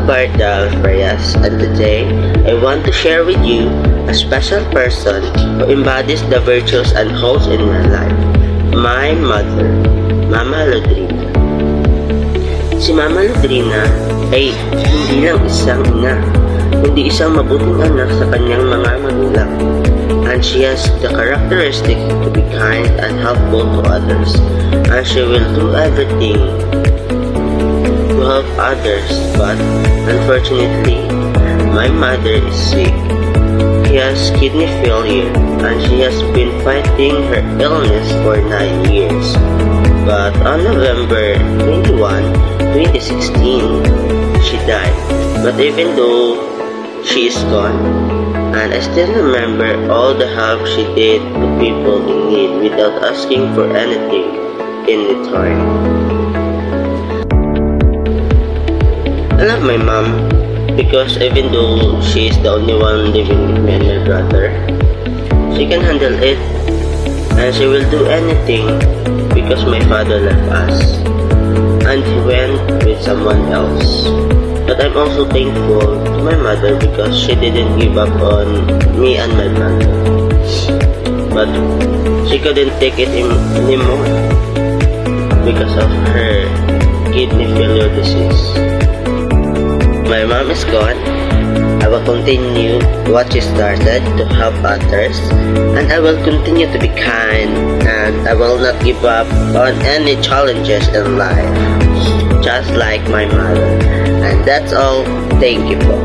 Bardal Frias, and today I want to share with you a special person who embodies the virtues and hopes in my life. My mother, Mama Lodrina. Si Mama Lodrina ay hindi lang isang ina, kundi isang mabuting anak sa kanyang mga magulang. And she has the characteristic to be kind and helpful to others, and she will do everything to help others. But unfortunately, my mother is sick. She has kidney failure, and she has been fighting her illness for 9 years. But on November 21, 2016, she died. But even though she is gone, and I still remember all the help she did to people in need without asking for anything in return. I love my mom because even though she is the only one living with me and my brother, she can handle it, and she will do anything because my father left us and he went with someone else. But I'm also thankful to my mother because she didn't give up on me and my brother. But she couldn't take it anymore because of her kidney failure disease. My mom is gone. I will continue what she started to help others, and I will continue to be kind, and I will not give up on any challenges in life, just like my mother. And that's all. Thank you po.